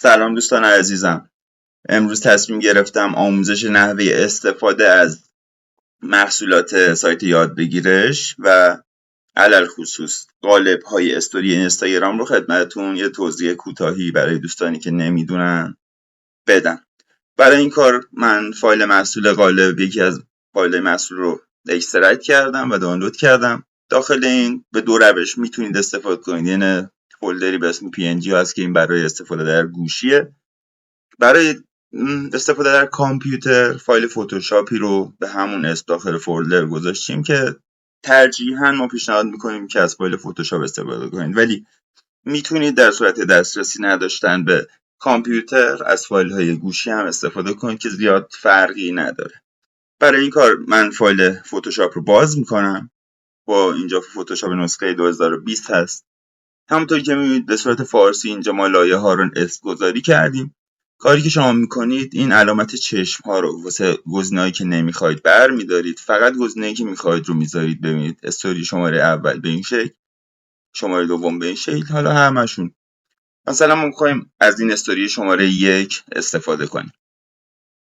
سلام دوستان عزیزم. امروز تصمیم گرفتم آموزش نحوه استفاده از محصولات سایت یادبگیرش و علل خصوص قالب‌های استوری اینستاگرام رو خدمتتون یه توضیح کوتاهی برای دوستانی که نمیدونن بدم. برای این کار من فایل محصول قالب، یکی از فایل محصول رو اکسترکت کردم و دانلود کردم. داخل این به دو روش میتونید استفاده کنید. یعنی فولدری به اسم PNG هست که این برای استفاده در گوشیه. برای استفاده در کامپیوتر فایل فتوشاپی رو به همون اسم داخل فولدر گذاشتیم که ترجیحاً ما پیشنهاد میکنیم که از فایل فتوشاپ استفاده کنید، ولی میتونید در صورت دسترسی نداشتن به کامپیوتر از فایل های گوشی هم استفاده کنید که زیاد فرقی نداره. برای این کار من فایل فتوشاپ رو باز میکنم. با اینجا فتوشاپ نسخه 2020 هست. همونطور که میبینید به صورت فارسی اینجا ما لایه ها رو اسم گذاری کردیم. کاری که شما میکنید این علامت چشم ها رو واسه گزینه‌هایی که نمیخواید برمیدارید، فقط گزینه‌ای که میخواید رو میذارید. ببینید استوری شماره اول به این شکل، شماره دوم به این شکل، حالا همشون. مثلا ما میخوایم از این استوری شماره 1 استفاده کنیم.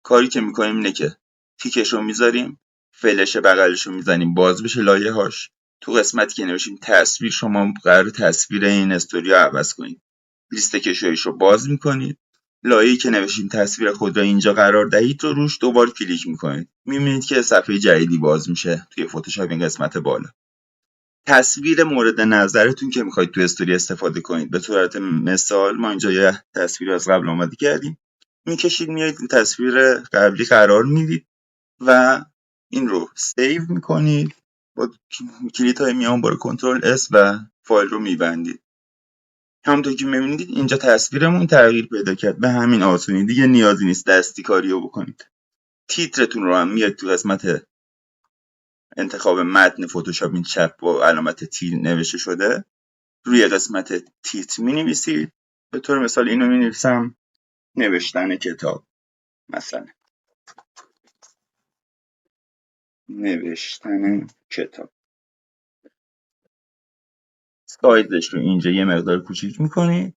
کاری که میکنیم اینه که تیکش رو میذاریم، فلش بغلش رو میزنیم باز بشه لایه هاش. تو قسمتی که نوشیم تصویر، شما قرار تصویر این استوری رو عوض کنید. لیست کشایش رو باز میکنید. لایه‌ای که نوشیم تصویر خود را اینجا قرار دهید رو روش دوبار کلیک میکنید. میبینید که صفحه جدیدی باز میشه توی فتوشاپ این قسمت بالا. تصویر مورد نظرتون که میخواید تو استوری استفاده کنید. به صورت مثال ما اینجا یه تصویر از قبل آماده کردیم. میکشید میایید این تصویر قبلی قرار میدید و این رو سیو میکنید. با کلیدهای میان بار کنترل اس و فایل رو میبندید. همونطور که میبینید اینجا تصویرمون تغییر پیدا کرد. به همین آسونی، دیگه نیازی نیست دستی کاریو بکنید. تیترتون رو هم میاد تو قسمت انتخاب متن فتوشاپ، این چپ با علامت تی نوشته شده، روی قسمت تیتر مینویسید. به طور مثال اینو مینویسم نوشتن کتاب، مثلا نوشتن کتاب. سایزش رو اینجا یه مقدار کوچیک میکنید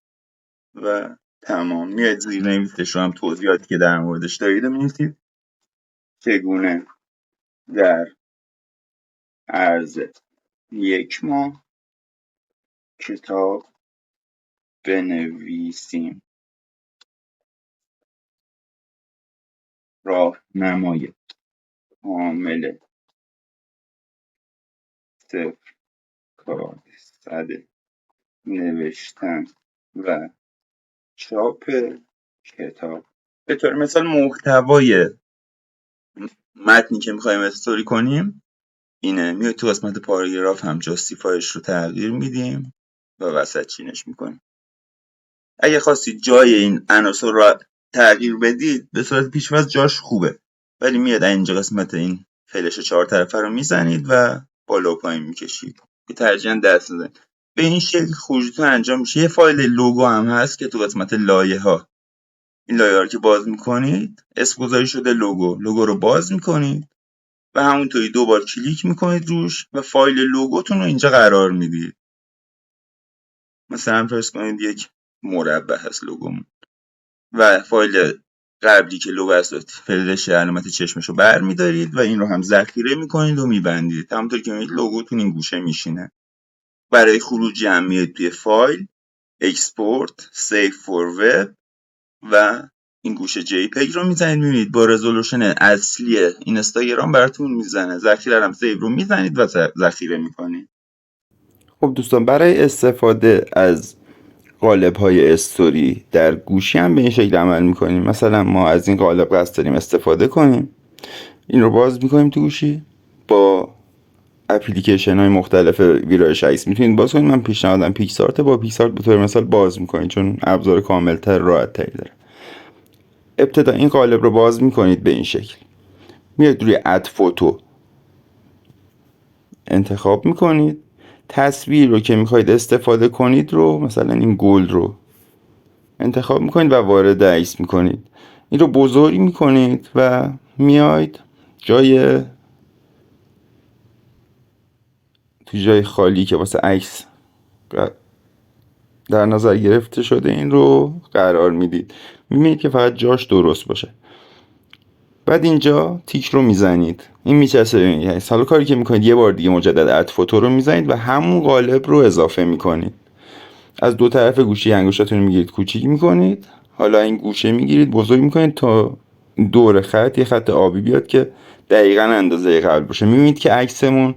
و تمام. میاد زیر نویسش رو هم توضیحاتی که در موردش دارید مینویسید. چگونه در عرض 1 ماه کتاب بنویسیم. راهنمای کامل 0 کارصد نوشتن و چاپ کتاب. به طور مثال محتوای متنی که میخوایم استوری کنیم اینه. میاد تو قسمت پاراگراف هم جاستیفایش رو تغییر میدیم و وسط چینش میکنیم. اگه خواستید جای این عناصر رو تغییر بدید به صورت پیش‌فرض جاش خوبه، ولی میاد اینجا قسمت این فلش 4 طرفه رو میزنید و بالا و پایین میکشید که ترجیحاً دست نزنید. به این شکل خروجیتون انجام میشه. یه فایل لوگو هم هست که تو قسمت لایه ها، این لایه ها رو که باز میکنید اسم گذاری شده لوگو رو باز میکنید و همونطوری دوبار کلیک میکنید روش و فایل لوگوتون رو اینجا قرار میدید. مثلا فرض کنید یک مربع هست لوگومون و فایل قبلی که لوگو هست فلش علامت چشمش رو برمیدارید و این رو هم ذخیره میکنید و میبندید. همونطور که میبینید لوگوتون این گوشه میشینه. برای خروجی هم میاد توی فایل اکسپورت سیو فور وب و این گوشه جی پیگ رو میزنید. میبینید با رزولوشن اصلی اینستاگرام براتون میزنه. ذخیره هم سیو رو میزنید و ذخیره میکنید. خب دوستان، برای استفاده از قالب‌های استوری در گوشی هم به این شکل عمل میکنیم. مثلا ما از این قالب قصد داریم استفاده کنیم، این رو باز میکنیم تو گوشی. با اپلیکیشن های مختلف ویرایش عکس میتونید باز کنید. من پیشنهادم پیکسارت. با پیکسارت به طور مثال باز میکنید چون ابزار کاملتر، راحت تری داره. ابتدا این قالب رو باز میکنید به این شکل. میاد روی اد فوتو انتخاب میکنید. تصویر رو که میخواید استفاده کنید رو، مثلا این گل رو انتخاب میکنید و وارد عکس میکنید. این رو بزرگ میکنید و میاید جای خالی که واسه عکس در نظر گرفته شده این رو قرار میدید. میبینید که فقط جاش درست باشه. بعد اینجا تیک رو میزنید، این میچسبه. یعنی حالا کاری که میکنید یه بار دیگه مجدد اد فوتو رو میزنید و همون قالب رو اضافه میکنید. از دو طرف گوشی انگشتاتون رو میگیرید کوچیک میکنید، حالا این گوشه میگیرید بزرگ میکنید تا دور خط یه خط آبی بیاد که دقیقاً اندازه قبل باشه. میبینید که عکسمون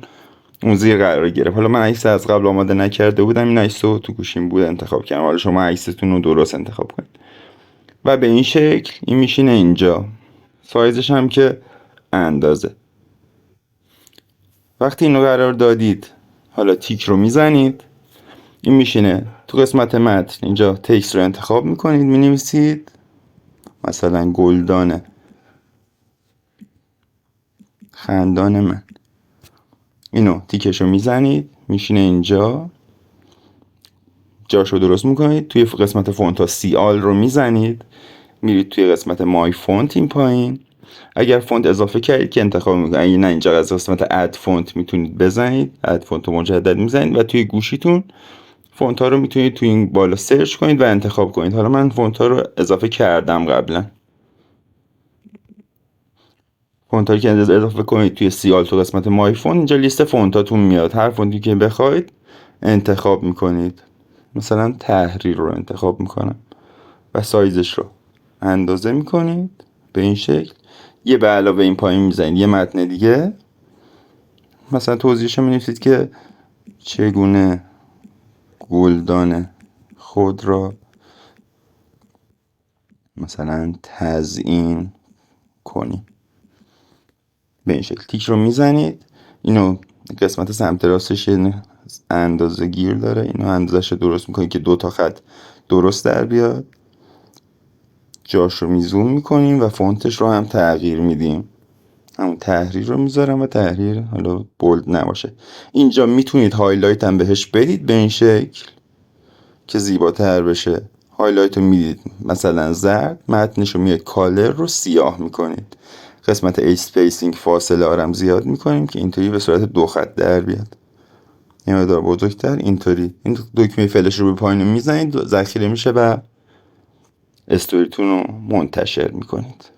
اون زیر قرار گرفت. حالا من عکس از قبل آماده نکرده بودم، این عکس رو تو گوشیم بود انتخاب کردم. حالا شما عکستون رو درست انتخاب کنید و به این شکل این میشینه اینجا. سایزش هم که اندازه. وقتی اینو قرار دادید حالا تیک رو میزنید، این میشینه. تو قسمت متن اینجا تکست رو انتخاب میکنید، مینویسید مثلا گلدان خندان من. اینو تیکش رو میزنید میشینه اینجا. جاشو درست میکنید. توی قسمت فونت ها سیال رو میزنید، میرید توی قسمت مای فونت این پایین. اگر فونت اضافه کردید که انتخاب میکنید، اگه نه اینجا از قسمت اد فونت میتونید بزنید، اد فونت رو مجدد میزنید و توی گوشیتون فونت ها رو میتونید توی این بالا سرچ کنید و انتخاب کنید. حالا من فونت ها رو اضافه کردم قبلا. فونت هایی که اضافه کنید توی سیال تو قسمت مای فونت اینجا لیست فونت هاتون میاد. هر فونتی که بخواید انتخاب میکنید. مثلا تحریر رو انتخاب میکنم و سایزش رو اندازه میکنید به این شکل. یه به علاوه این پایین میزنید یه متن دیگه، مثلا توضیحش رو مینویسید که چگونه گلدان خود را مثلا تزیین کنیم. به این شکل تیک رو میزنید. اینو قسمت سمت راستش اندازه گیر داره، اینو اندازش رو درست میکنید که دو تا خط درست در بیاد. جاش رو میزوم میکنیم و فونتش رو هم تغییر میدیم. همون تحریر رو میذارم و تحریر حالا بولد نباشه. اینجا میتونید هایلایت هم بهش بدید به این شکل که زیباتر بشه. هایلایت رو میدید مثلا زرد، متنش رو میاد کالر رو سیاه میکنید. قسمت اسپیسینگ فاصله آرم زیاد میکنیم که اینطوری به صورت دو خط در بیاد. یه مقدار بزرگتر اینطوری. این دکمه فلش رو به پایین میزنید، ذخیره میشه و استوریتون رو منتشر میکنید.